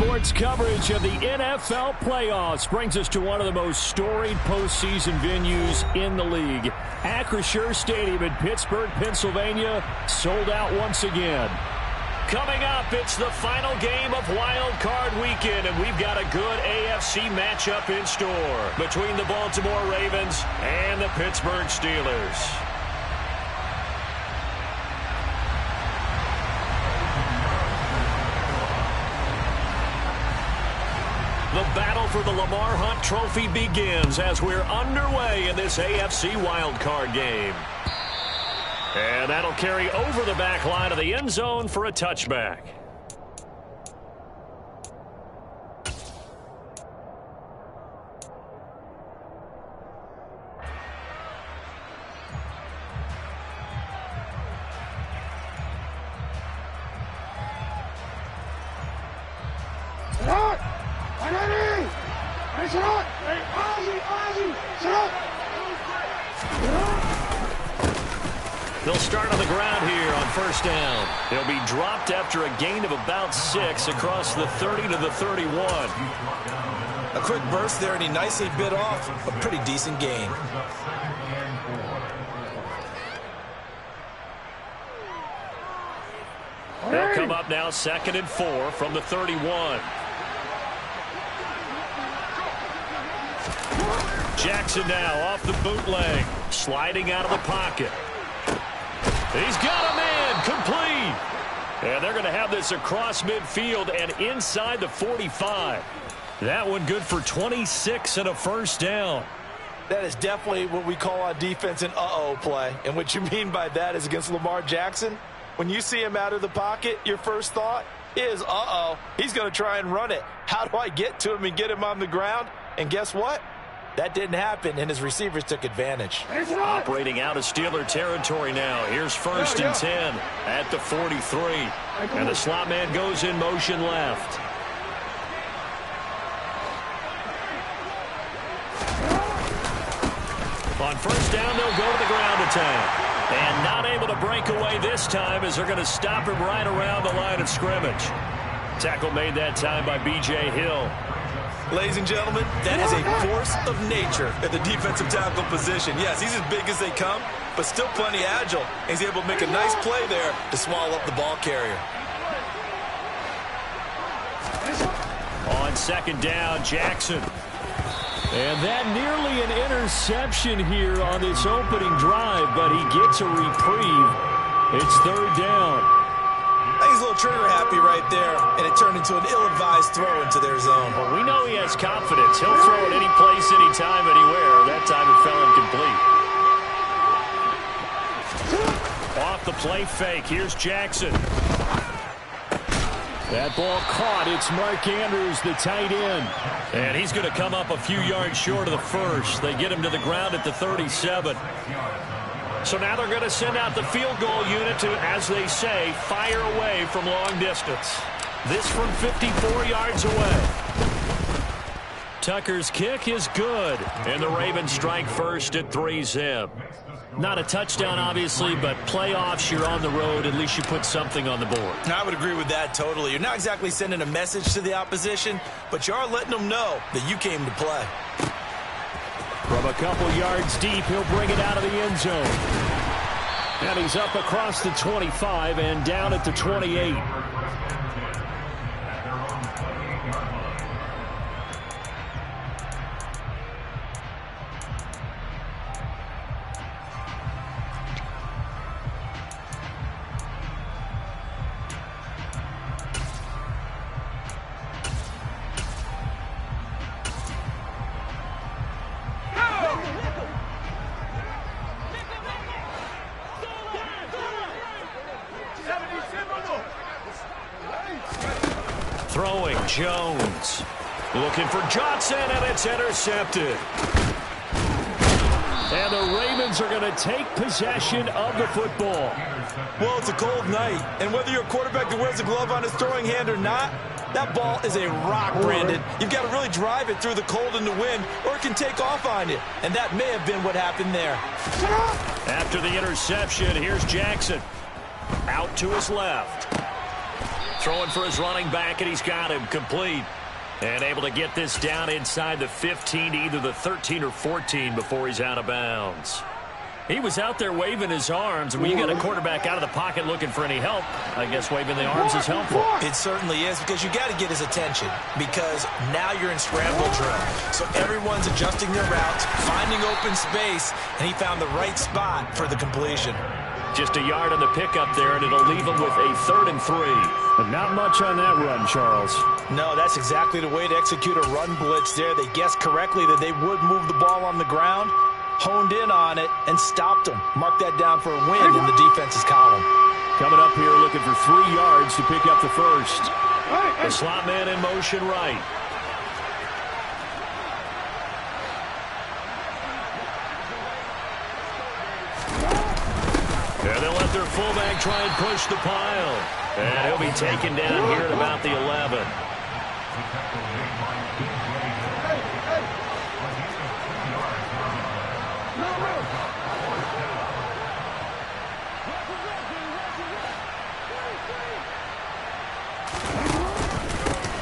Sports coverage of the NFL playoffs brings us to one of the most storied postseason venues in the league. Acrisure Stadium in Pittsburgh, Pennsylvania, sold out once again. Coming up, it's the final game of Wild Card Weekend, and we've got a good AFC matchup in store between the Baltimore Ravens and the Pittsburgh Steelers. The battle for the Lamar Hunt Trophy begins as we're underway in this AFC wildcard game. And that'll carry over the back line of the end zone for a touchback. They'll start on the ground here on first down. They'll be dropped after a gain of about 6 across the 30 to the 31. A quick burst there, and he nicely bit off a pretty decent gain. They'll come up now 2nd and 4 from the 31. Jackson now off the bootleg, sliding out of the pocket. He's got a man, complete. And they're going to have this across midfield and inside the 45. That one good for 26 and a first down. That is definitely what we call on defense an uh-oh play. And what you mean by that is against Lamar Jackson, when you see him out of the pocket, your first thought is, uh-oh, he's going to try and run it. How do I get to him and get him on the ground? And guess what? That didn't happen, and his receivers took advantage. Operating out of Steeler territory now. Here's 1st and 10 at the 43. And the slot man goes in motion left. On first down, they'll go to the ground attack. And not able to break away this time as they're going to stop him right around the line of scrimmage. Tackle made that time by B.J. Hill. Ladies and gentlemen, that is a force of nature at the defensive tackle position. Yes, he's as big as they come, but still plenty agile. He's able to make a nice play there to swallow up the ball carrier. On 2nd down, Jackson. And that nearly an interception here on this opening drive, but he gets a reprieve. It's 3rd down. I think he's a little trigger happy right there, and it turned into an ill-advised throw into their zone. Well, we know he has confidence. He'll throw it any place, anytime, anywhere. That time it fell incomplete. Off the play fake. Here's Jackson. That ball caught. It's Mark Andrews, the tight end. And he's going to come up a few yards short of the first. They get him to the ground at the 37. So now they're going to send out the field goal unit to, as they say, fire away from long distance. This from 54 yards away. Tucker's kick is good. And the Ravens strike first at 3-zip. Not a touchdown, obviously, but playoffs, you're on the road. At least you put something on the board. I would agree with that totally. You're not exactly sending a message to the opposition, but you are letting them know that you came to play. From a couple yards deep, he'll bring it out of the end zone. And he's up across the 25 and down at the 28. Throwing, Jones. Looking for Johnson, and it's intercepted. And the Ravens are going to take possession of the football. Well, it's a cold night, and whether you're a quarterback that wears a glove on his throwing hand or not, that ball is a rock, Brandon. You've got to really drive it through the cold and the wind, or it can take off on you. And that may have been what happened there. After the interception, here's Jackson. Out to his left. Throwing for his running back, and he's got him complete. And able to get this down inside the 15 to either the 13 or 14 before he's out of bounds. He was out there waving his arms, and when you got a quarterback out of the pocket looking for any help, I guess waving the arms is helpful. It certainly is, because you got to get his attention, because now you're in scramble drill. So everyone's adjusting their routes, finding open space, and he found the right spot for the completion. Just a yard on the pickup there, and it'll leave him with a 3rd and 3. But not much on that run, Charles. No, that's exactly the way to execute a run blitz there. They guessed correctly that they would move the ball on the ground, honed in on it, and stopped them. Mark that down for a win in the defense's column. Coming up here looking for 3 yards to pick up the first. The slot man in motion right. And they'll let their fullback try and push the pile. And he'll be taken down here at about the 11.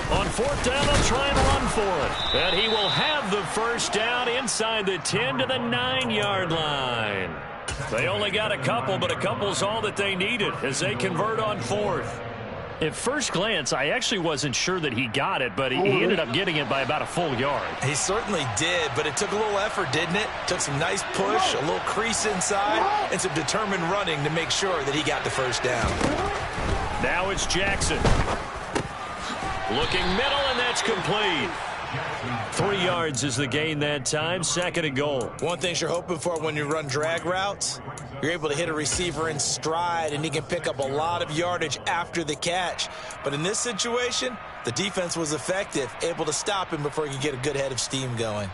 On 4th down, they'll try and run for it. And he will have the first down inside the 10 to the 9-yard line. They only got a couple, but a couple's all that they needed as they convert on 4th. At first glance, I actually wasn't sure that he got it, but he ended up getting it by about a full yard. He certainly did, but it took a little effort, didn't it? Took some nice push, a little crease inside, and some determined running to make sure that he got the first down. Now it's Jackson. Looking middle, and that's complete. 3 yards is the gain that time, 2nd and goal. One thing you're hoping for when you run drag routes, you're able to hit a receiver in stride, and he can pick up a lot of yardage after the catch. But in this situation, the defense was effective, able to stop him before he could get a good head of steam going.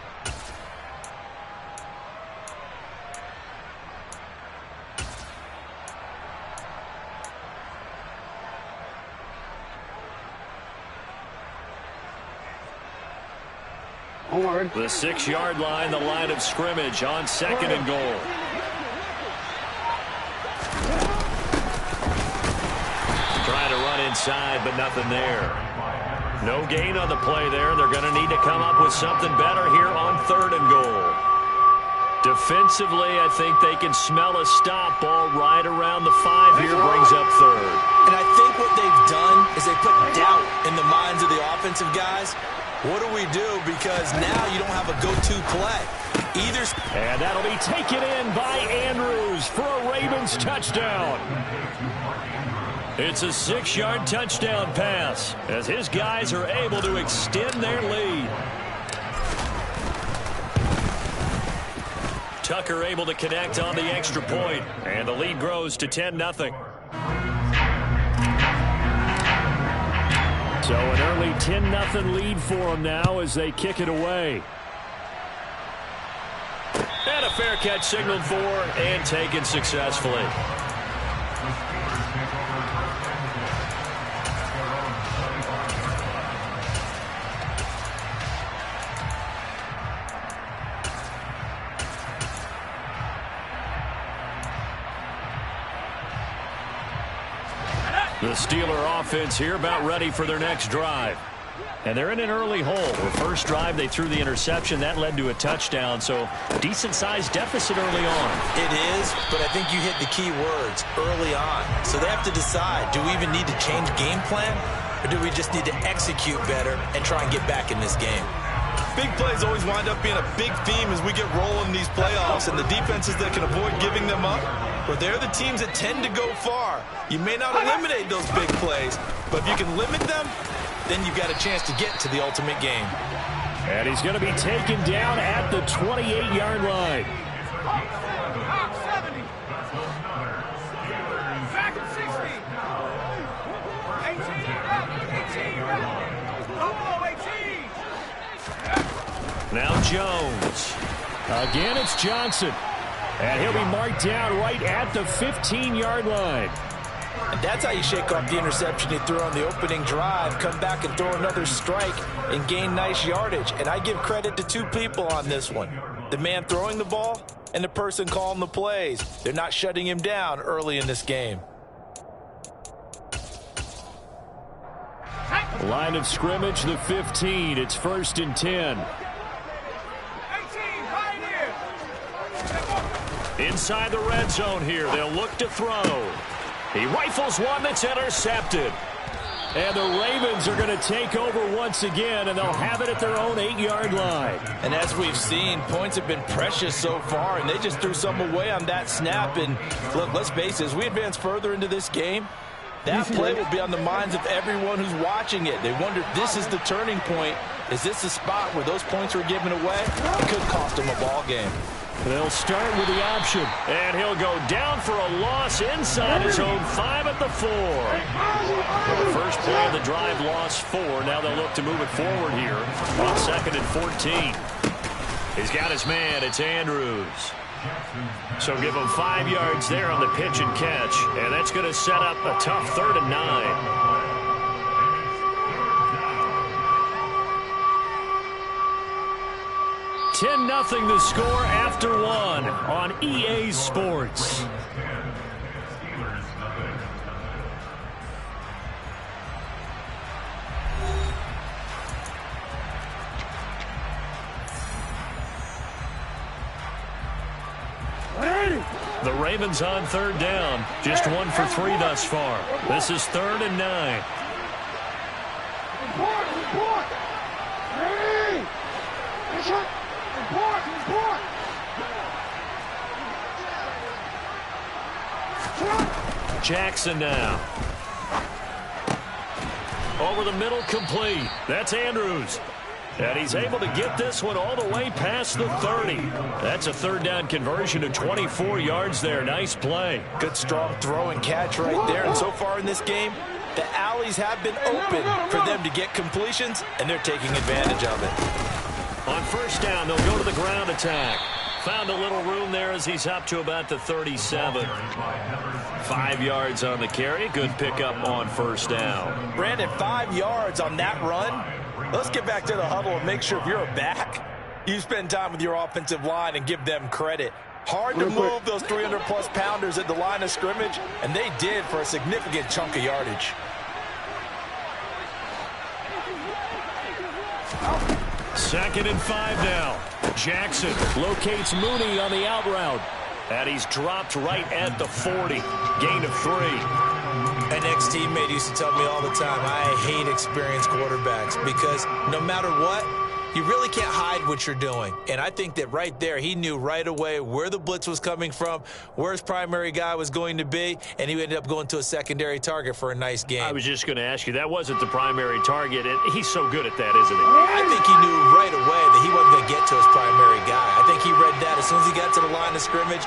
The 6-yard line, the line of scrimmage on 2nd and goal. Trying to run inside, but nothing there. No gain on the play there. They're going to need to come up with something better here on 3rd and goal. Defensively, I think they can smell a stop ball right around the 5 here, brings up 3rd. And I think what they've done is they put doubt in the minds of the offensive guys. What do we do? Because now you don't have a go-to play. And that'll be taken in by Andrews for a Ravens touchdown. It's a 6-yard touchdown pass as his guys are able to extend their lead. Tucker able to connect on the extra point, and the lead grows to 10-0. So an early 10-0 lead for them now as they kick it away. And a fair catch signaled for and taken successfully. The Steeler offense here about ready for their next drive. And they're in an early hole. The first drive, they threw the interception. That led to a touchdown, so decent-sized deficit early on. It is, but I think you hit the key words, early on. So they have to decide, do we even need to change game plan, or do we just need to execute better and try and get back in this game? Big plays always wind up being a big theme as we get rolling in these playoffs, and the defenses that can avoid giving them up, well, they're the teams that tend to go far. You may not eliminate those big plays, but if you can limit them, then you've got a chance to get to the ultimate game. And he's going to be taken down at the 28-yard line. Now Jones. Again, it's Johnson. And he'll be marked down right at the 15-yard line. And that's how you shake off the interception you threw on the opening drive, come back and throw another strike and gain nice yardage. And I give credit to two people on this one. The man throwing the ball and the person calling the plays. They're not shutting him down early in this game. Line of scrimmage, the 15. It's 1st and 10. Inside the red zone here. They'll look to throw. He rifles one that's intercepted. And the Ravens are going to take over once again, and they'll have it at their own 8-yard line. And as we've seen, points have been precious so far, and they just threw some away on that snap. And look, let's face it, as we advance further into this game, that play will be on the minds of everyone who's watching it. They wonder if this is the turning point. Is this the spot where those points were given away? It could cost them a ball game. They'll start with the option, and he'll go down for a loss inside his own 5 at the 4. The first play of the drive, lost 4. Now they'll look to move it forward here on 2nd and 14. He's got his man. It's Andrews. So give him 5 yards there on the pitch and catch, and that's going to set up a tough 3rd and 9. 10-0 the score after 1 on EA Sports. The Ravens on 3rd down. Just 1 for 3 thus far. This is 3rd and 9. Jackson now. Over the middle, complete. That's Andrews. And he's able to get this one all the way past the 30. That's a 3rd down conversion of 24 yards there. Nice play. Good strong throw and catch right there. And so far in this game, the alleys have been open for them to get completions, and they're taking advantage of it. On 1st down, they'll go to the ground attack. Found a little room there as he's up to about the 37. 5 yards on the carry. Good pickup on 1st down. Brandon, 5 yards on that run. Let's get back to the huddle and make sure if you're a back, you spend time with your offensive line and give them credit. Hard to move those 300-plus pounders at the line of scrimmage, and they did for a significant chunk of yardage. Second and 5 now. Jackson locates Mooney on the out route. And he's dropped right at the 40. Gain of 3. An ex-teammate used to tell me all the time, I hate experienced quarterbacks because no matter what, you really can't hide what you're doing. And I think that right there, he knew right away where the blitz was coming from, where his primary guy was going to be, and he ended up going to a secondary target for a nice game. I was just going to ask you, that wasn't the primary target, and he's so good at that, isn't he? I think he knew right away that he wasn't going to get to his primary guy. I think he read that as soon as he got to the line of scrimmage,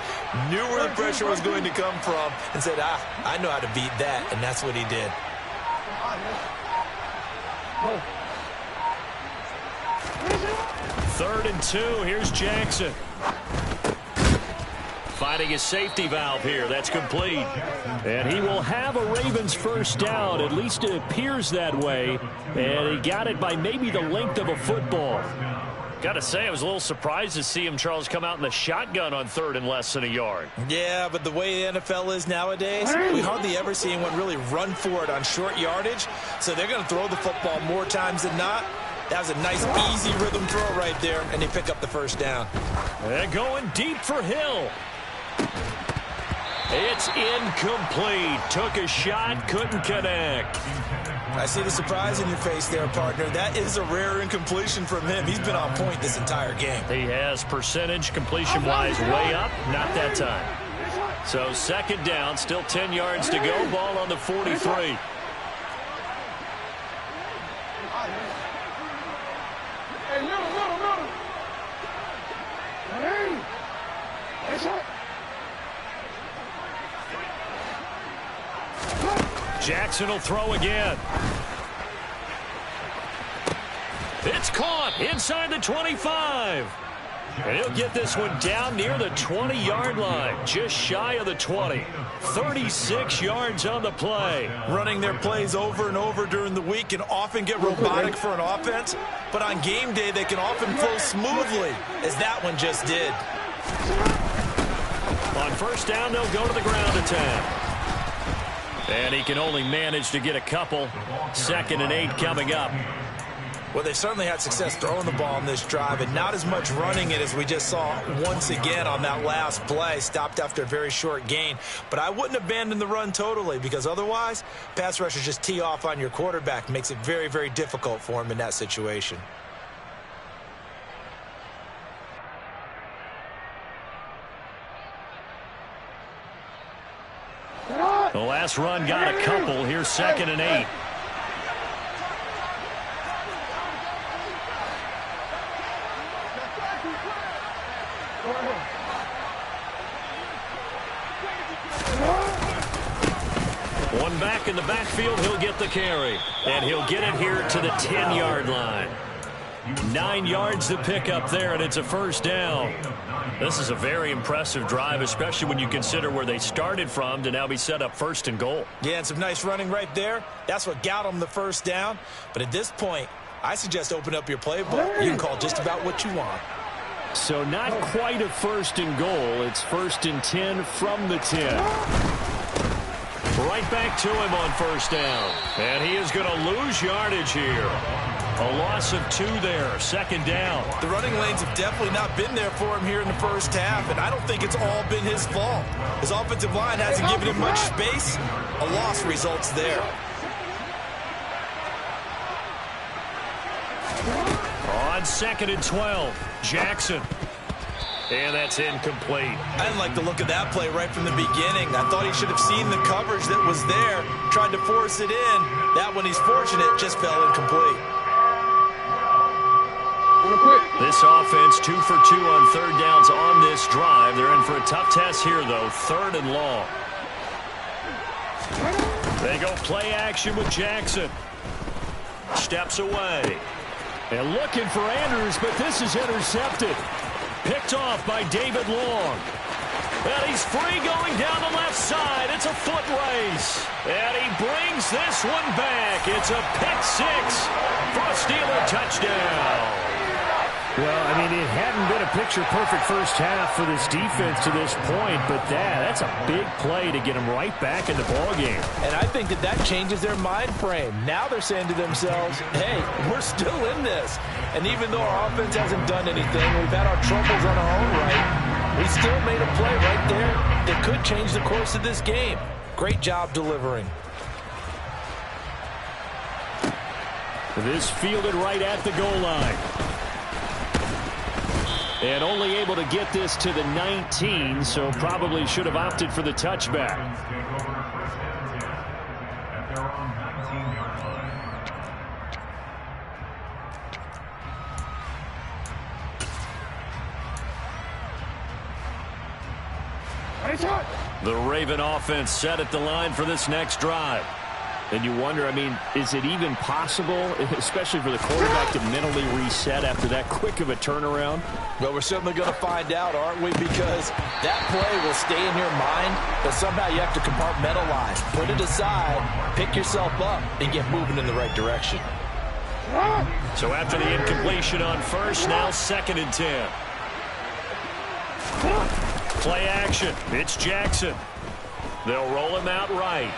knew where the pressure was going to come from, and said, I know how to beat that, and that's what he did. 3rd and 2. Here's Jackson. Finding his safety valve here. That's complete. And he will have a Ravens 1st down. At least it appears that way. And he got it by maybe the length of a football. Got to say, I was a little surprised to see him, Charles, come out in the shotgun on 3rd and less than a yard. Yeah, but the way the NFL is nowadays, we hardly ever see anyone really run for it on short yardage. So they're going to throw the football more times than not. That was a nice, easy rhythm throw right there, and they pick up the 1st down. And going deep for Hill. It's incomplete. Took a shot, couldn't connect. I see the surprise in your face there, partner. That is a rare incompletion from him. He's been on point this entire game. He has percentage completion-wise way up. Not that time. So 2nd down, still 10 yards to go. Ball on the 43. Jackson will throw again. It's caught inside the 25. And he'll get this one down near the 20-yard line, just shy of the 20. 36 yards on the play. Running their plays over and over during the week can often get robotic for an offense, but on game day they can often flow smoothly, as that one just did. On 1st down, they'll go to the ground attack. And he can only manage to get a couple. 2nd and 8 coming up. Well, they certainly had success throwing the ball on this drive, and not as much running it as we just saw once again on that last play. Stopped after a very short gain. But I wouldn't abandon the run totally, because otherwise, pass rushers just tee off on your quarterback. Makes it very, very difficult for him in that situation. The last run got a couple. Here's 2nd and 8. One back in the backfield. He'll get the carry. And he'll get it here to the 10-yard line. 9 yards to pick up there, and it's a first down. This is a very impressive drive, especially when you consider where they started from to now be set up 1st and goal. Yeah, and some nice running right there. That's what got them the first down. But at this point, I suggest open up your playbook. You can call just about what you want. So not quite a 1st and goal. It's 1st and 10 from the 10. Right back to him on 1st down. And he is going to lose yardage here. A loss of 2 there. 2nd down. The running lanes have definitely not been there for him here in the first half, and I don't think it's all been his fault. His offensive line hasn't given him much space. A loss results there. On 2nd and 12, Jackson. And that's incomplete. I didn't like the look of that play right from the beginning. I thought he should have seen the coverage that was there, tried to force it in. That one, he's fortunate, just fell incomplete. This offense 2 for 2 on 3rd downs on this drive. They're in for a tough test here, though. 3rd and long. They go play action with Jackson. Steps away. And looking for Andrews, but this is intercepted. Picked off by David Long. And he's free going down the left side. It's a foot race. And he brings this one back. It's a pick 6 for a Steeler touchdown. Well, I mean, it hadn't been a picture-perfect first half for this defense to this point, but that's a big play to get them right back in the ballgame. And I think that changes their mind frame. Now they're saying to themselves, hey, we're still in this. And even though our offense hasn't done anything, we've had our troubles on our own right, we still made a play right there that could change the course of this game. Great job delivering. This fielded right at the goal line. And only able to get this to the 19, so probably should have opted for the touchback. The Raven offense set at the line for this next drive. And you wonder, I mean, is it even possible, especially for the quarterback, to mentally reset after that quick of a turnaround? Well, we're certainly going to find out, aren't we? Because that play will stay in your mind, but somehow you have to compartmentalize. Put it aside, pick yourself up, and get moving in the right direction. So after the incompletion on 1st, now 2nd and 10. Play action. It's Jackson. They'll roll him out right.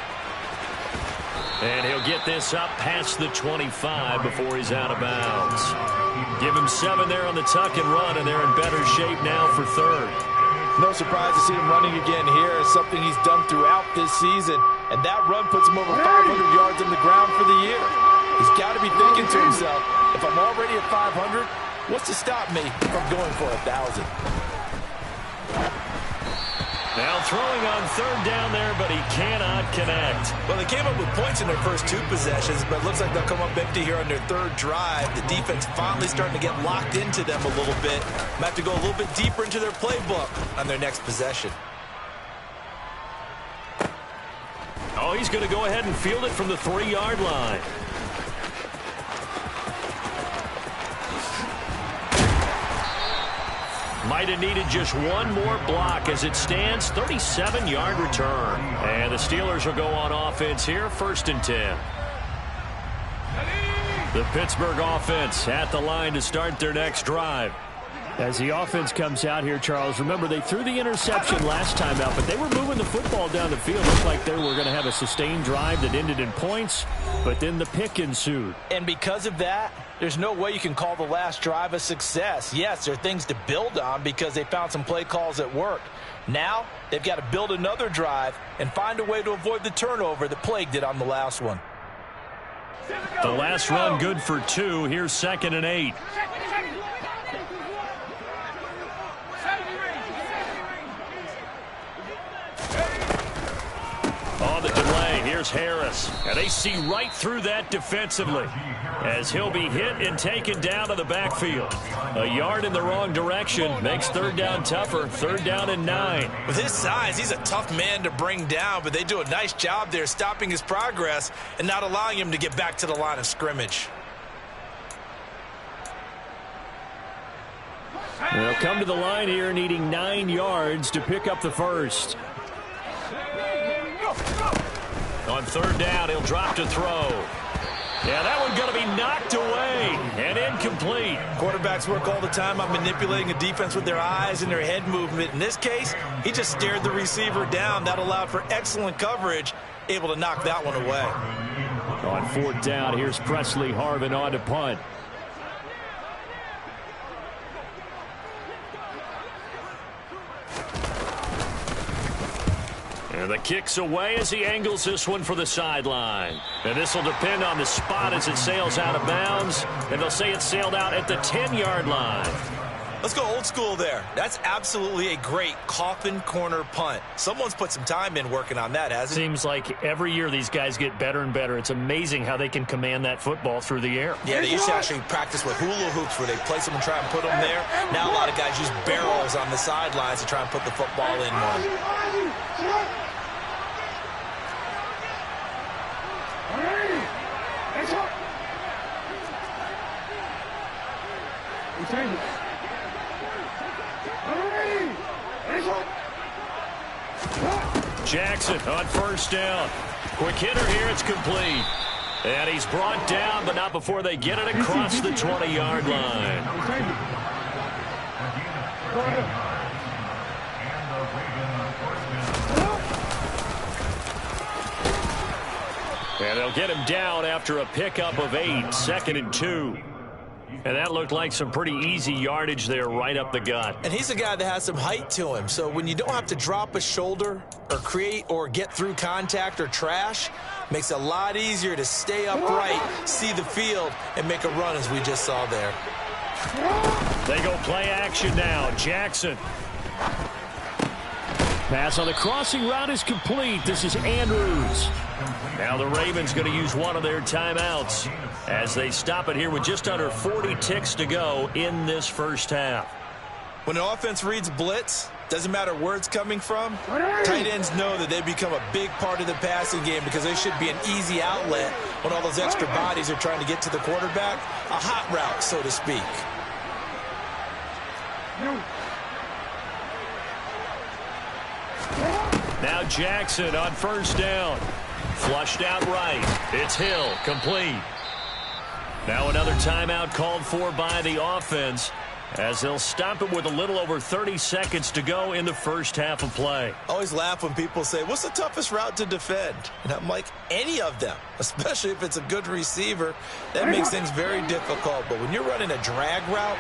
And he'll get this up past the 25 before he's out of bounds. Give him 7 there on the tuck and run, and they're in better shape now for 3rd. No surprise to see him running again here. It's something he's done throughout this season. And that run puts him over 500 yards on the ground for the year. He's got to be thinking to himself, if I'm already at 500, what's to stop me from going for 1,000? Now throwing on 3rd down there, but he cannot connect. Well, they came up with points in their first 2 possessions, but it looks like they'll come up empty here on their 3rd drive. The defense finally starting to get locked into them a little bit. Might have to go a little bit deeper into their playbook on their next possession. Oh, he's going to go ahead and field it from the 3-yard line. Might have needed just one more block as it stands. 37-yard return. And the Steelers will go on offense here. 1st and 10. The Pittsburgh offense at the line to start their next drive. As the offense comes out here, Charles, remember they threw the interception last time out, but they were moving the football down the field. Looked like they were going to have a sustained drive that ended in points, but then the pick ensued. And because of that, there's no way you can call the last drive a success. Yes, there are things to build on because they found some play calls that worked. Now, they've got to build another drive and find a way to avoid the turnover that plagued it on the last one. The last run good for 2. Here's 2nd and 8. On the delay, here's Harris. And they see right through that defensively as he'll be hit and taken down to the backfield. A yard in the wrong direction makes 3rd down tougher. 3rd down and 9. With his size, he's a tough man to bring down, but they do a nice job there stopping his progress and not allowing him to get back to the line of scrimmage. They'll come to the line here needing 9 yards to pick up the first. On 3rd down, he'll drop to throw. Yeah, that one's going to be knocked away and incomplete. Quarterbacks work all the time on manipulating a defense with their eyes and their head movement. In this case, he just stared the receiver down. That allowed for excellent coverage, able to knock that one away. On 4th down, here's Presley Harvin on to punt. And the kick's away as he angles this one for the sideline. And this will depend on the spot as it sails out of bounds. And they'll say it sailed out at the 10-yard line. Let's go old school there. That's absolutely a great coffin corner punt. Someone's put some time in working on that, hasn't it? Seems like every year these guys get better and better. It's amazing how they can command that football through the air. Yeah, they used to actually practice with hula hoops where they place them and try and put them there. Now a lot of guys use barrels on the sidelines to try and put the football in one. Jackson on 1st down. Quick hitter here, it's complete. And he's brought down, but not before they get it across the 20-yard line. And they'll get him down after a pickup of 8, 2nd and 2. And that looked like some pretty easy yardage there right up the gut. And he's a guy that has some height to him. So when you don't have to drop a shoulder or create or get through contact or trash, makes it a lot easier to stay upright, see the field, and make a run as we just saw there. They go play action now. Jackson. Pass on the crossing route is complete. This is Andrews. Now the Ravens going to use one of their timeouts as they stop it here with just under 40 ticks to go in this first half. When an offense reads blitz, doesn't matter where it's coming from, tight ends know that they become a big part of the passing game because they should be an easy outlet when all those extra bodies are trying to get to the quarterback. A hot route, so to speak. Now Jackson on 1st down. Flushed out right. It's Hill, complete. Now another timeout called for by the offense as they'll stop it with a little over 30 seconds to go in the first half of play. I always laugh when people say, what's the toughest route to defend? And I'm like, any of them, especially if it's a good receiver. That makes things very difficult. But when you're running a drag route,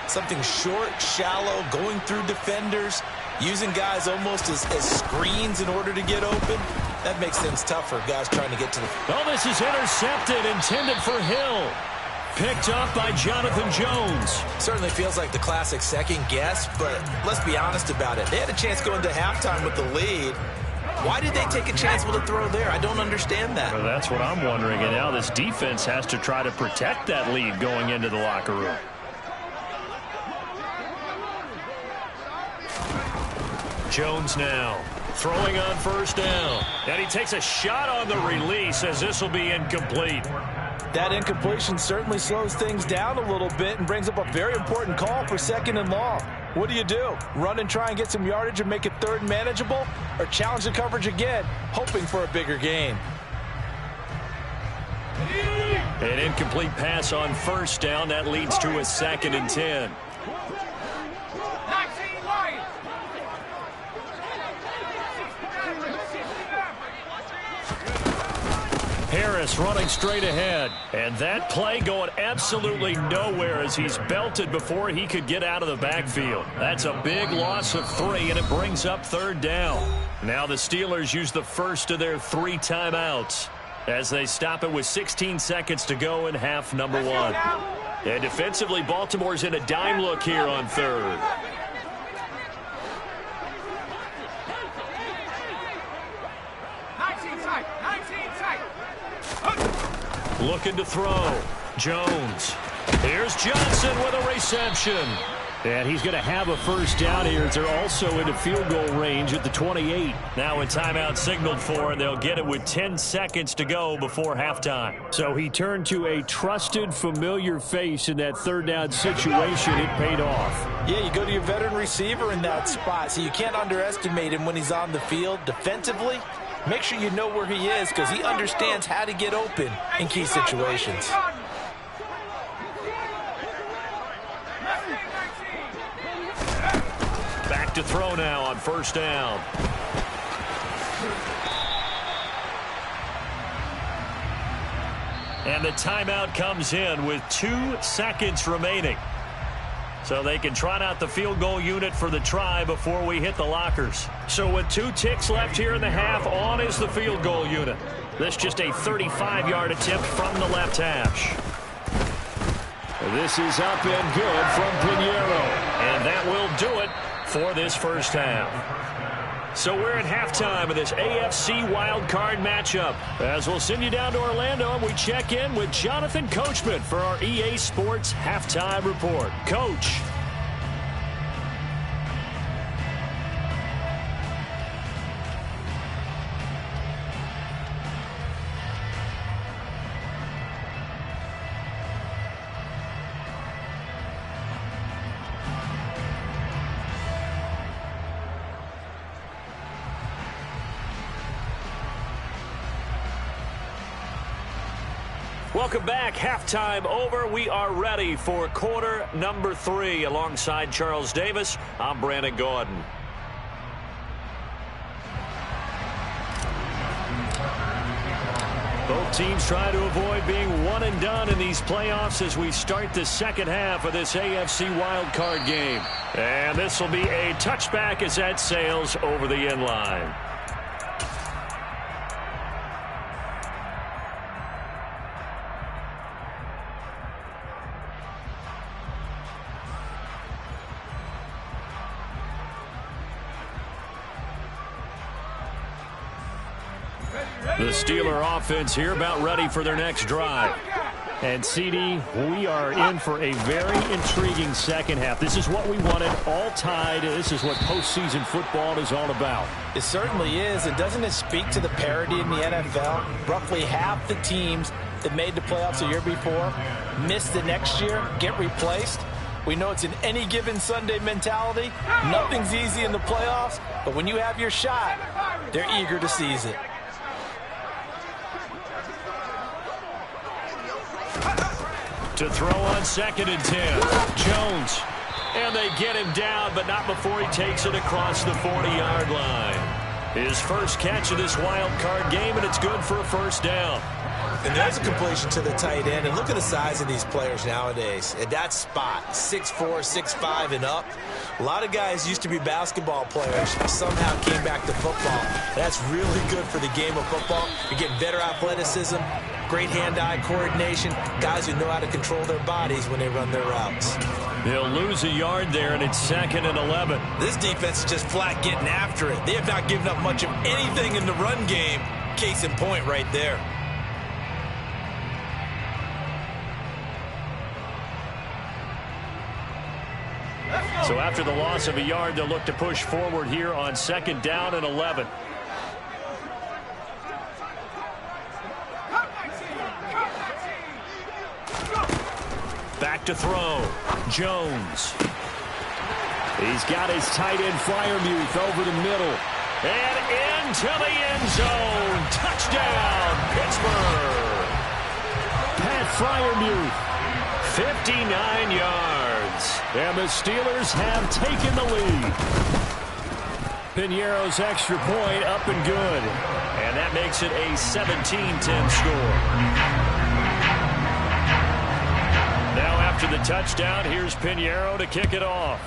something short, shallow, going through defenders, using guys almost as screens in order to get open, that makes things tougher. Guys trying to get to the... Oh, this is intercepted, intended for Hill. Picked up by Jonathan Jones. Certainly feels like the classic second guess, but let's be honest about it. They had a chance going to halftime with the lead. Why did they take a chance with a throw there? I don't understand that. Well, that's what I'm wondering. And now this defense has to try to protect that lead going into the locker room. Jones now throwing on 1st down. And he takes a shot on the release as this will be incomplete. That incompletion certainly slows things down a little bit and brings up a very important call for 2nd and long. What do? Run and try and get some yardage and make it 3rd and manageable? Or challenge the coverage again, hoping for a bigger gain? An incomplete pass on 1st down. That leads to a 2nd and 10. Harris running straight ahead. And that play going absolutely nowhere as he's belted before he could get out of the backfield. That's a big loss of 3, and it brings up 3rd down. Now the Steelers use the first of their 3 timeouts as they stop it with 16 seconds to go in half number 1. And defensively, Baltimore's in a dime look here on 3rd. Looking to throw. Jones. Here's Johnson with a reception. And he's going to have a first down here as they're also into field goal range at the 28. Now a timeout signaled for, and they'll get it with 10 seconds to go before halftime. So he turned to a trusted, familiar face in that 3rd down situation. It paid off. Yeah, you go to your veteran receiver in that spot, so you can't underestimate him when he's on the field defensively. Make sure you know where he is because he understands how to get open in key situations. Back to throw now on 1st down. And the timeout comes in with 2 seconds remaining. So they can trot out the field goal unit for the try before we hit the lockers. So with 2 ticks left here in the half, on is the field goal unit. This just a 35-yard attempt from the left hash. This is up and good from Pinheiro. And that will do it for this first half. So we're at halftime of this AFC wildcard matchup. As we'll send you down to Orlando, and we check in with Jonathan Coachman for our EA Sports Halftime Report. Coach. Welcome back. Halftime over. We are ready for quarter number 3. Alongside Charles Davis, I'm Brandon Gordon. Both teams try to avoid being one and done in these playoffs as we start the second half of this AFC wildcard game. And this will be a touchback as that sails over the end line. The Steeler offense here about ready for their next drive. And, CD, we are in for a very intriguing second half. This is what we wanted, all tied. This is what postseason football is all about. It certainly is. And doesn't it speak to the parity in the NFL? Roughly half the teams that made the playoffs the year before miss the next year, get replaced. We know it's an any given Sunday mentality. Nothing's easy in the playoffs, but when you have your shot, they're eager to seize it. To throw on 2nd and 10. Jones. And they get him down, but not before he takes it across the 40-yard line. His first catch of this wild card game, and it's good for a first down. And there's a completion to the tight end. And look at the size of these players nowadays. At that spot, 6'4", 6'5", and up. A lot of guys used to be basketball players, somehow came back to football. That's really good for the game of football. You're getting better athleticism, great hand-eye coordination, guys who know how to control their bodies when they run their routes. They'll lose a yard there, and it's 2nd and 11. This defense is just flat getting after it. They have not given up much of anything in the run game. Case in point right there. So after the loss of a yard, they'll look to push forward here on 2nd down and 11. Back to throw. Jones. He's got his tight end Freiermuth over the middle. And into the end zone. Touchdown, Pittsburgh. Pat Freiermuth, 59 yards. And the Steelers have taken the lead. Pinheiro's extra point up and good. And that makes it a 17-10 score. Now after the touchdown, here's Pinheiro to kick it off.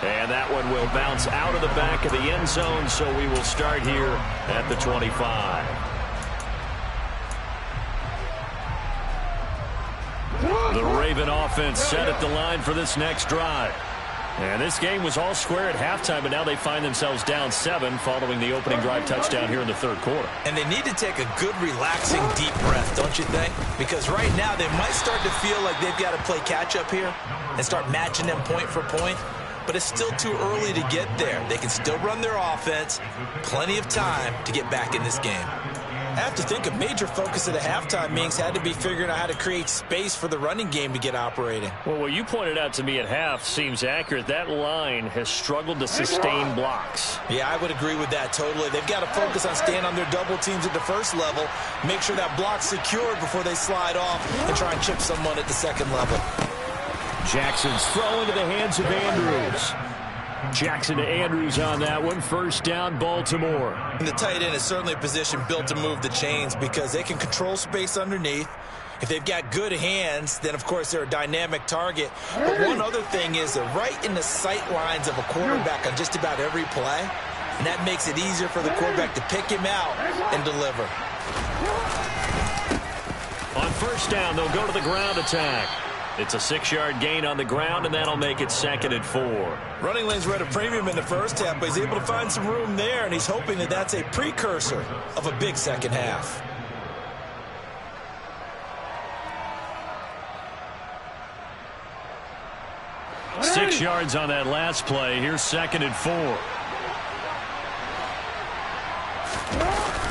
And that one will bounce out of the back of the end zone, so we will start here at the 25. The Raven offense set at the line for this next drive. And this game was all square at halftime, but now they find themselves down 7 following the opening drive touchdown here in the third quarter. And they need to take a good, relaxing, deep breath, don't you think? Because right now they might start to feel like they've got to play catch-up here and start matching them point for point. But it's still too early to get there. They can still run their offense. Plenty of time to get back in this game. I have to think a major focus at the halftime meetings had to be figuring out how to create space for the running game to get operating. Well, what you pointed out to me at half seems accurate. That line has struggled to sustain blocks. Yeah, I would agree with that totally. They've got to focus on staying on their double teams at the first level, make sure that block's secured before they slide off and try and chip someone at the second level. Jackson's throw into the hands of Andrews. Jackson to Andrews on that one. First down, Baltimore. And the tight end is certainly a position built to move the chains because they can control space underneath. If they've got good hands, then, of course, they're a dynamic target. But one other thing is they're right in the sight lines of a quarterback on just about every play. And that makes it easier for the quarterback to pick him out and deliver. On first down, they'll go to the ground attack. It's a 6-yard gain on the ground, and that'll make it 2nd and 4. Running lanes were at a premium in the first half, but he's able to find some room there, and he's hoping that that's a precursor of a big second half. Hey. 6 yards on that last play. Here's 2nd and 4.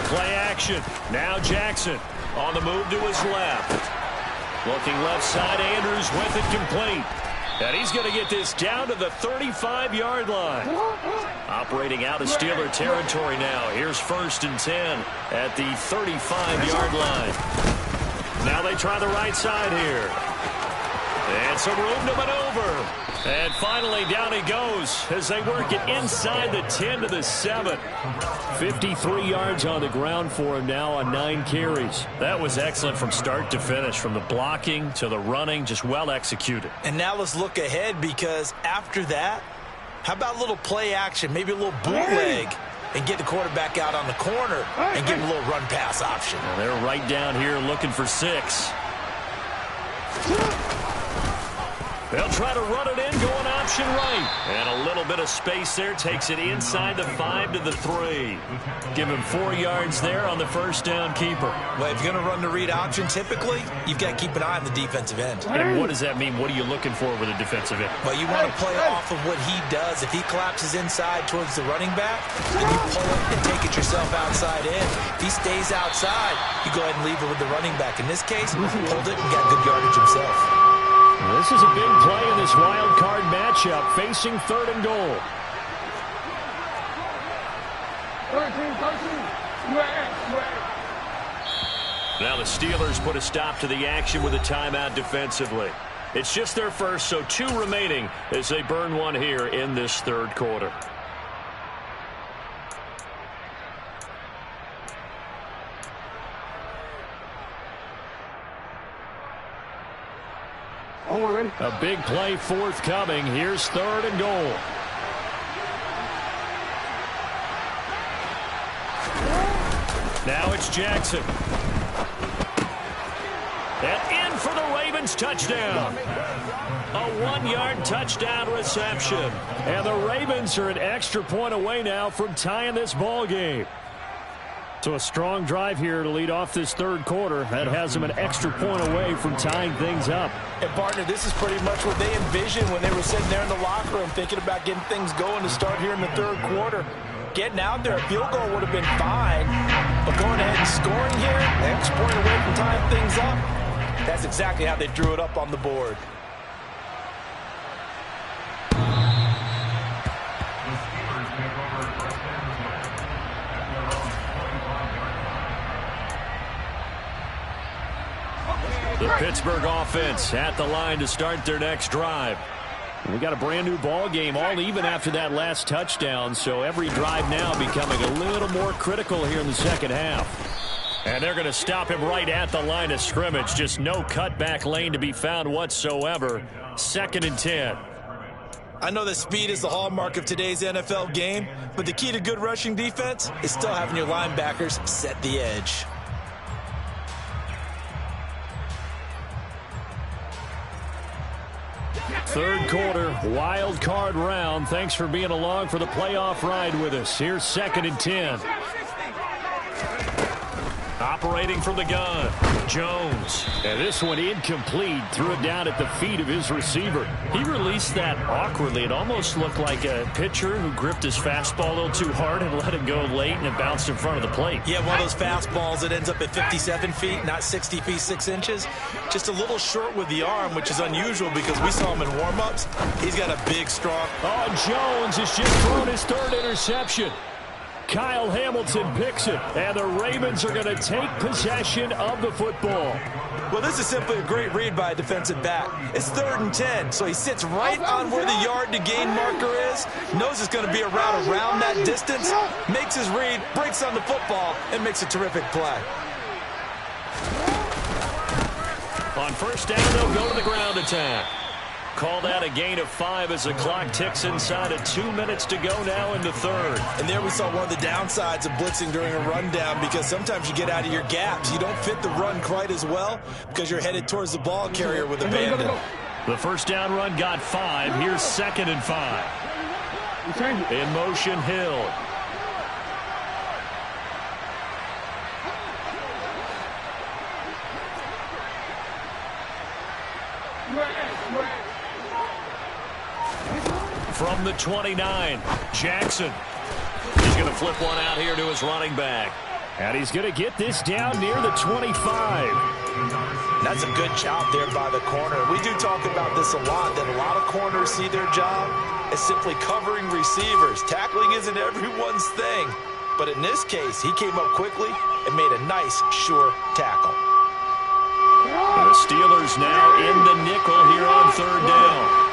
Play action. Now Jackson on the move to his left. Looking left side, Andrews with it complete. And he's going to get this down to the 35-yard line. Operating out of Steeler territory now. Here's 1st and 10 at the 35-yard line. Now they try the right side here. And some room to maneuver. And finally, down he goes as they work it inside the 10 to the 7. 53 yards on the ground for him now on 9 carries. That was excellent from start to finish, from the blocking to the running, just well executed. And now let's look ahead, because after that, how about a little play action, maybe a little bootleg, and get the quarterback out on the corner and give him a little run-pass option. Well, they're right down here looking for 6. They'll try to run it in, going option right. And a little bit of space there takes it inside the 5 to the 3. Give him 4 yards there on the first down keeper. Well, if you're going to run the read option, typically, you've got to keep an eye on the defensive end. And what does that mean? What are you looking for with a defensive end? Well, you want to play off of what he does. If he collapses inside towards the running back, then you pull it and take it yourself outside in. If he stays outside, you go ahead and leave it with the running back. In this case, pulled it and got good yardage himself. This is a big play in this wild card matchup, facing 3rd and goal. 13. Now the Steelers put a stop to the action with a timeout defensively. It's just their first, so 2 remaining as they burn one here in this third quarter. A big play forthcoming. Here's 3rd and goal. Now it's Jackson. And in for the Ravens touchdown. A 1-yard touchdown reception. And the Ravens are an extra point away now from tying this ball game. So a strong drive here to lead off this third quarter. That has them an extra point away from tying things up. And, partner, this is pretty much what they envisioned when they were sitting there in the locker room thinking about getting things going to start here in the third quarter. Getting out there, a field goal would have been fine. But going ahead and scoring here, an extra point away from tying things up, that's exactly how they drew it up on the board. The Pittsburgh offense at the line to start their next drive. We got a brand new ball game, all even after that last touchdown, so every drive now becoming a little more critical here in the second half. And they're going to stop him right at the line of scrimmage. Just no cutback lane to be found whatsoever. 2nd and 10. I know that speed is the hallmark of today's NFL game, but the key to good rushing defense is still having your linebackers set the edge. Third quarter, wild card round. Thanks for being along for the playoff ride with us. Here's 2nd and 10. Operating from the gun, Jones. And this one incomplete. Threw it down at the feet of his receiver. He released that awkwardly. It almost looked like a pitcher who gripped his fastball a little too hard and let it go late, and it bounced in front of the plate. Yeah, one of those fastballs that ends up at 57 feet, not 60 feet 6 inches. Just a little short with the arm, which is unusual because we saw him in warm-ups. He's got a big, strong... Oh, Jones has just thrown his 3rd interception. Kyle Hamilton picks it, and the Ravens are going to take possession of the football. Well, this is simply a great read by a defensive back. It's 3rd and 10, so he sits right on where the yard-to-gain marker is, knows it's going to be a route around that distance, makes his read, breaks on the football, and makes a terrific play. On 1st down, they'll go to the ground attack. Call that a gain of 5 as the clock ticks inside of 2 minutes to go now in the 3rd. And there we saw one of the downsides of blitzing during a rundown, because sometimes you get out of your gaps. You don't fit the run quite as well because you're headed towards the ball carrier with abandon. The 1st down run got 5. Here's 2nd and 5. In motion, Hill. From the 29, Jackson. He's going to flip one out here to his running back. And he's going to get this down near the 25. That's a good job there by the corner. We do talk about this a lot, that a lot of corners see their job as simply covering receivers. Tackling isn't everyone's thing. But in this case, he came up quickly and made a nice, sure tackle. The Steelers now in the nickel here on 3rd down.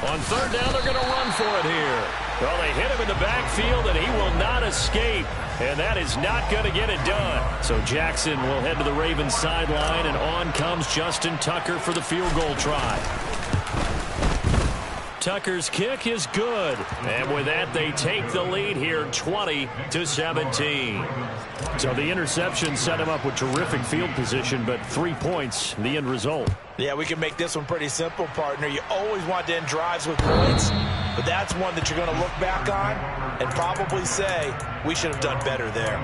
On 3rd down, they're going to run for it here. Well, they hit him in the backfield, and he will not escape. And that is not going to get it done. So Jackson will head to the Ravens sideline, and on comes Justin Tucker for the field goal try. Tucker's kick is good. And with that, they take the lead here 20-17. So the interception set him up with terrific field position, but 3 points, the end result. Yeah, we can make this one pretty simple, partner. You always want to end drives with points, but that's one that you're going to look back on and probably say, we should have done better there.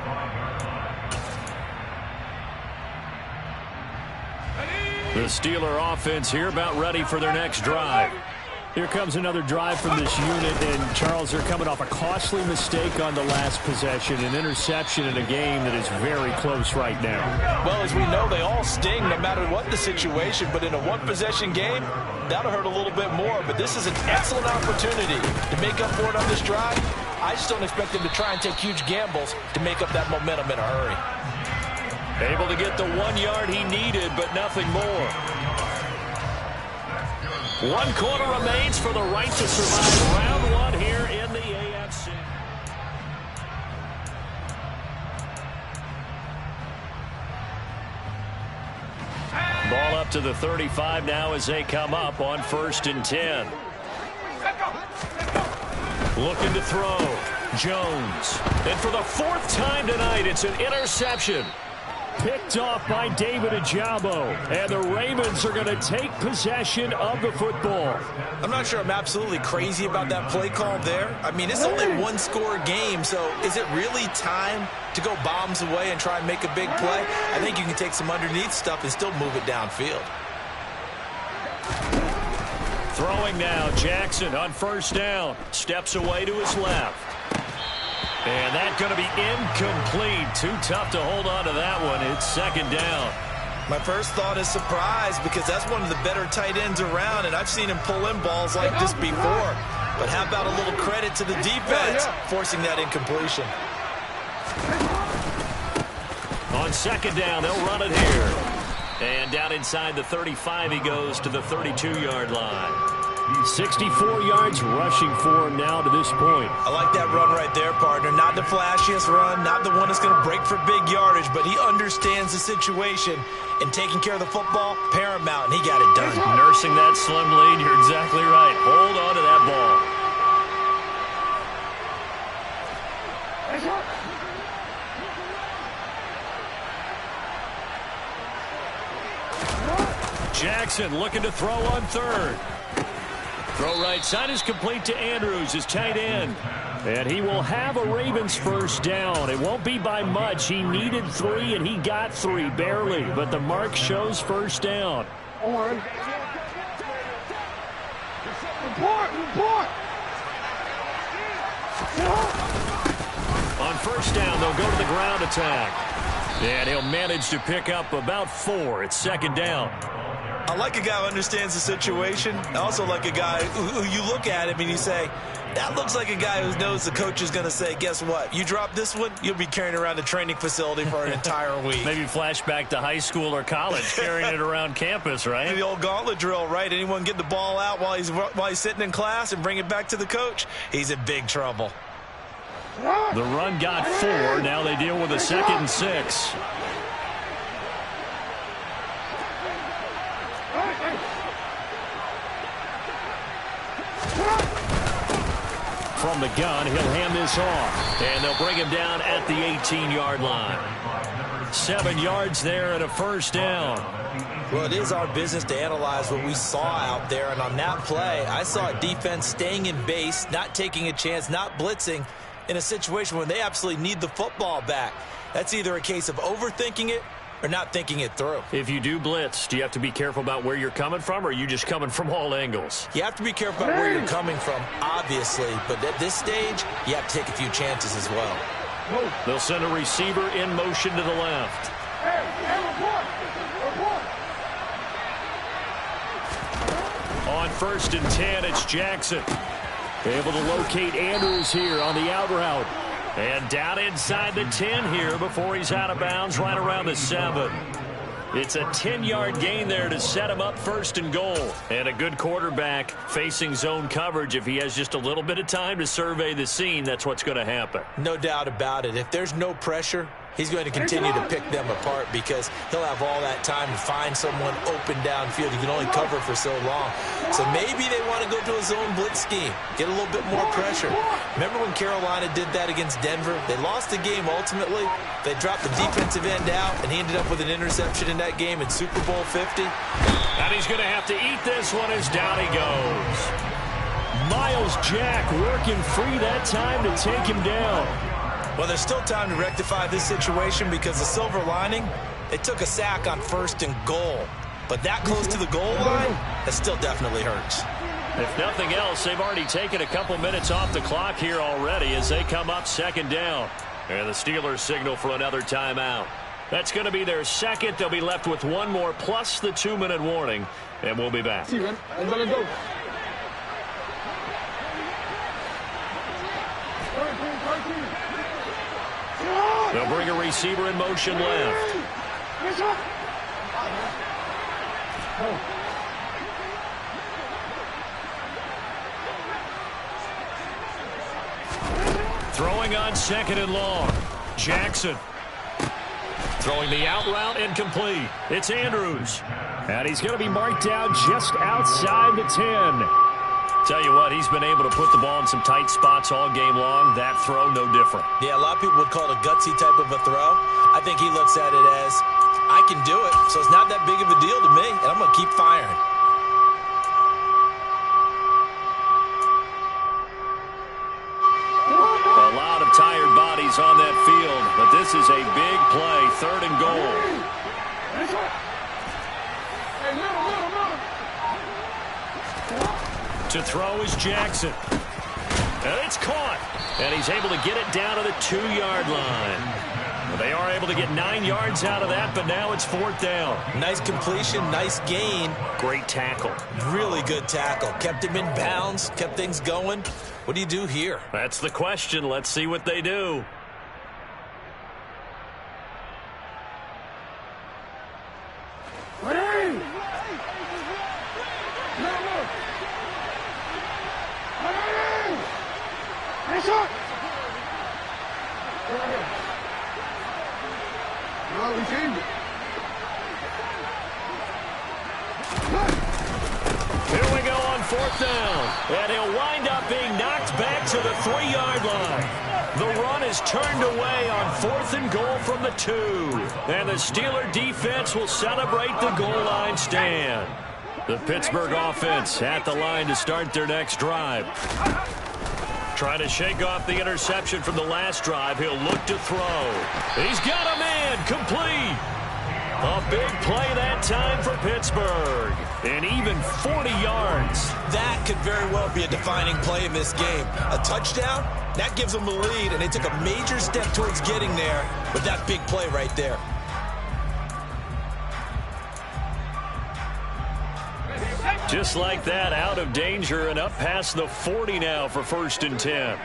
The Steeler offense here about ready for their next drive. Here comes another drive from this unit, and Charles, they're coming off a costly mistake on the last possession, an interception in a game that is very close right now. Well, as we know, they all sting no matter what the situation, but in a one-possession game, that'll hurt a little bit more. But this is an excellent opportunity to make up for it on this drive. I just don't expect them to try and take huge gambles to make up that momentum in a hurry. Able to get the 1 yard he needed, but nothing more. 1 quarter remains for the right to survive round 1 here in the AFC. Ball up to the 35 now as they come up on 1st and 10. Looking to throw. Jones. And for the 4th time tonight, it's an interception. Picked off by David Ojabo, and the Ravens are going to take possession of the football. I'm not sure I'm absolutely crazy about that play call there. I mean, it's only a 1-score game, so is it really time to go bombs away and try and make a big play? I think you can take some underneath stuff and still move it downfield. Throwing now, Jackson on 1st down. Steps away to his left. And that's going to be incomplete. Too tough to hold on to that one. It's 2nd down. My first thought is surprise, because that's one of the better tight ends around, and I've seen him pull in balls like this before. But how about a little credit to the defense forcing that incompletion? second down. They'll run it here. And down inside the 35, he goes to the 32-yard line. 64 yards rushing for him now to this point. I like that run right there, partner. Not the flashiest run, not the one that's going to break for big yardage, but he understands the situation, and taking care of the football, paramount, and he got it done. Nursing that slim lead, you're exactly right. Hold on to that ball. Jackson looking to throw on third. Throw right side is complete to Andrews, his tight end. And he will have a Ravens first down. It won't be by much. He needed 3, and he got 3, barely. But the mark shows first down. Report. On first down, they'll go to the ground attack. And he'll manage to pick up about 4. It's second down. I like a guy who understands the situation. I also like a guy who you look at him and you say, that looks like a guy who knows the coach is going to say, guess what? You drop this one, you'll be carrying around the training facility for an entire week. Maybe flashback to high school or college, carrying it around campus, right? The old gauntlet drill, right? Anyone get the ball out while he's sitting in class and bring it back to the coach? He's in big trouble. The run got 4. Now they deal with a 2nd and 6. From the gun, he'll hand this off. And they'll bring him down at the 18-yard line. 7 yards there and a first down. Well, it is our business to analyze what we saw out there. And on that play, I saw a defense staying in base, not taking a chance, not blitzing in a situation where they absolutely need the football back. That's either a case of overthinking it or not thinking it through. If you do blitz, do you have to be careful about where you're coming from, or are you just coming from all angles? You have to be careful about where you're coming from, obviously, but at this stage, you have to take a few chances as well. They'll send a receiver in motion to the left. On 1st and 10, it's Jackson. Able to locate Andrews here on the out route. And down inside the 10 here before he's out of bounds, right around the 7. It's a 10-yard gain there to set him up 1st and goal. And a good quarterback facing zone coverage. If he has just a little bit of time to survey the scene, that's what's going to happen. No doubt about it. If there's no pressure, he's going to continue to pick them apart because he'll have all that time to find someone open downfield. He can only cover for so long. So maybe they want to go to a zone blitz scheme, get a little bit more pressure. Remember when Carolina did that against Denver? They lost the game ultimately. They dropped the defensive end out, and he ended up with an interception in that game in Super Bowl 50. And he's going to have to eat this one as down he goes. Miles Jack working free that time to take him down. Well, there's still time to rectify this situation because the silver lining, they took a sack on 1st and goal. But that close to the goal line, that still definitely hurts. If nothing else, they've already taken a couple minutes off the clock here already as they come up 2nd down. And the Steelers signal for another timeout. That's going to be their 2nd. They'll be left with 1 more plus the 2-minute warning. And we'll be back. See, man. I'm gonna go. 13. They'll bring a receiver in motion left. Throwing on 2nd and long. Jackson. Throwing the out route incomplete. It's Andrews. And he's going to be marked out just outside the 10. Tell you what, he's been able to put the ball in some tight spots all game long. That throw, no different. Yeah, a lot of people would call it a gutsy type of a throw. I think he looks at it as, I can do it, so it's not that big of a deal to me, and I'm going to keep firing. A lot of tired bodies on that field, but this is a big play, 3rd and goal. To throw is Jackson. And it's caught. And he's able to get it down to the 2-yard line. They are able to get 9 yards out of that, but now it's 4th down. Nice completion, nice gain. Great tackle. Really good tackle. Kept him in bounds, kept things going. What do you do here? That's the question. Let's see what they do. shot. No, we changed it. Here we go on 4th down. And he'll wind up being knocked back to the 3-yard line. The run is turned away on 4th and goal from the 2. And the Steeler defense will celebrate the goal line stand. The Pittsburgh offense at the line to start their next drive. Trying to shake off the interception from the last drive. He'll look to throw. He's got a man complete. A big play that time for Pittsburgh. And even 40 yards. That could very well be a defining play in this game. A touchdown, that gives them the lead, and they took a major step towards getting there with that big play right there. Just like that, out of danger and up past the 40 now for 1st and 10.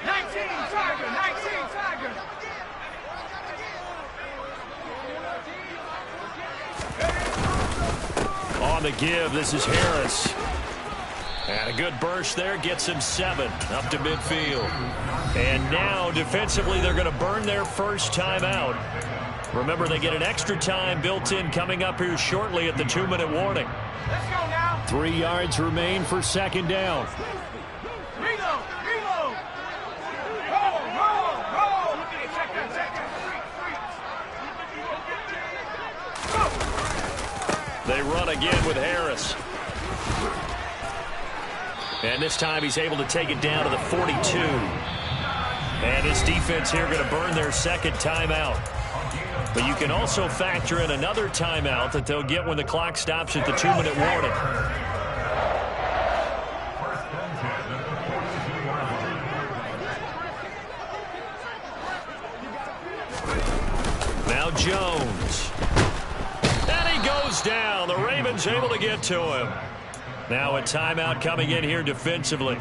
19, Tiger, 19, Tiger. On the give, this is Harris. And a good burst there gets him 7 up to midfield. And now defensively they're going to burn their first timeout. Remember, they get an extra time built in coming up here shortly at the 2-minute warning. Let's go now. 3 yards remain for 2nd down. Reload, reload. Roll, roll, roll. Check that, check that. They run again with Harris. And this time he's able to take it down to the 42. And his defense here going to burn their 2nd timeout. But you can also factor in another timeout that they'll get when the clock stops at the 2-minute warning. Now Jones. And he goes down. The Ravens able to get to him. Now a timeout coming in here defensively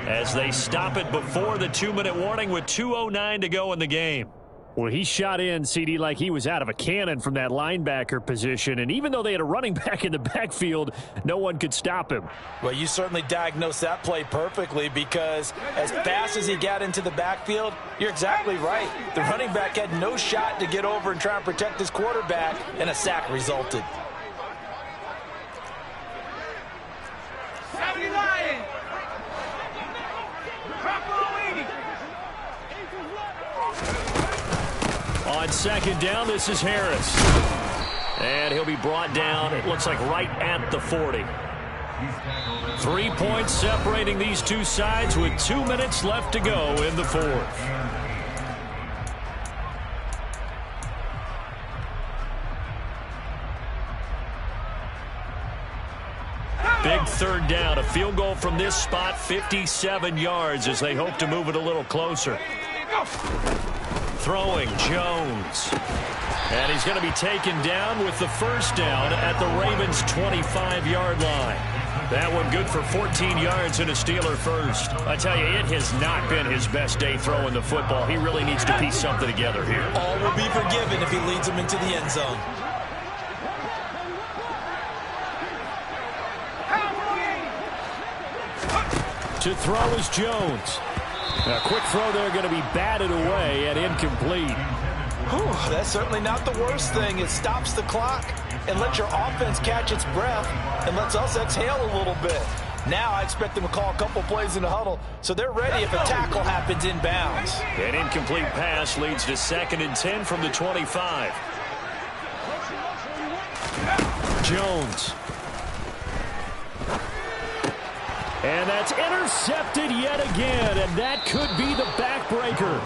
as they stop it before the 2-minute warning with 2:09 to go in the game. Well, he shot in, CD, like he was out of a cannon from that linebacker position. And even though they had a running back in the backfield, no one could stop him. Well, you certainly diagnosed that play perfectly because as fast as he got into the backfield, you're exactly right. The running back had no shot to get over and try and protect his quarterback, and a sack resulted. 79. On 2nd down, this is Harris. And he'll be brought down, it looks like right at the 40. 3 points separating these two sides with 2 minutes left to go in the 4th. Big 3rd down, a field goal from this spot, 57 yards as they hope to move it a little closer. Throwing Jones. And he's going to be taken down with the 1st down at the Ravens' 25-yard line. That one good for 14 yards and a Steeler first. I tell you, it has not been his best day throwing the football. He really needs to piece something together here. All will be forgiven if he leads them into the end zone. To throw is Jones. A quick throw there going to be batted away and incomplete. Whew, that's certainly not the worst thing. It stops the clock and lets your offense catch its breath and lets us exhale a little bit. Now I expect them to call a couple plays in the huddle so they're ready if a tackle happens inbounds. An incomplete pass leads to 2nd and 10 from the 25. Jones. And that's intercepted yet again, and that could be the backbreaker.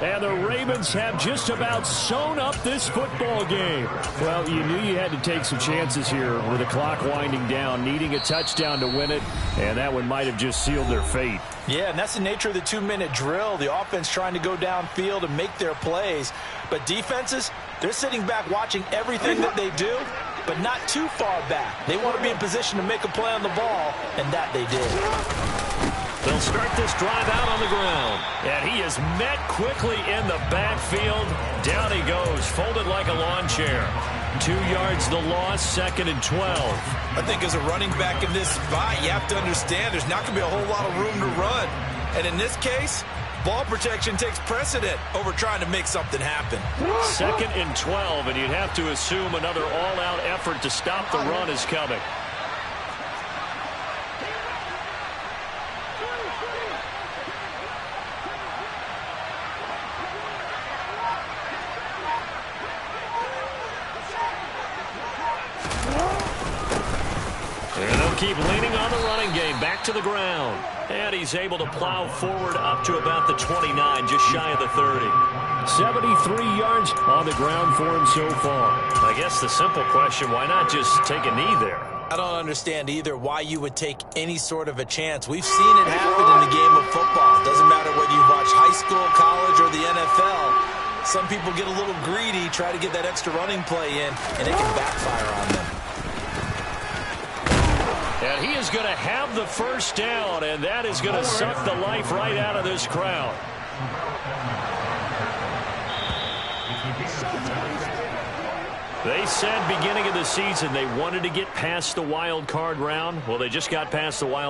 And the Ravens have just about sewn up this football game. Well, you knew you had to take some chances here with the clock winding down, needing a touchdown to win it, and that one might have just sealed their fate. Yeah, and that's the nature of the 2-minute drill. The offense trying to go downfield and make their plays. But defenses, they're sitting back watching everything that they do, but not too far back. They want to be in position to make a play on the ball, and that they did. They'll start this drive out on the ground. And he is met quickly in the backfield. Down he goes, folded like a lawn chair. 2 yards the loss, 2nd and 12. I think as a running back in this spot, you have to understand there's not going to be a whole lot of room to run. And in this case, ball protection takes precedent over trying to make something happen. 2nd and 12, and you'd have to assume another all-out effort to stop the run is coming. And they'll keep leaning on the running game. Back to the ground. And he's able to plow forward up to about the 29, just shy of the 30. 73 yards on the ground for him so far. I guess the simple question, why not just take a knee there? I don't understand either why you would take any sort of a chance. We've seen it happen in the game of football. Doesn't matter whether you watch high school, college, or the NFL. Some people get a little greedy, try to get that extra running play in, and it can backfire on them. And he is going to have the first down, and that is going to suck the life right out of this crowd. They said beginning of the season they wanted to get past the wild card round. Well, they just got past the wild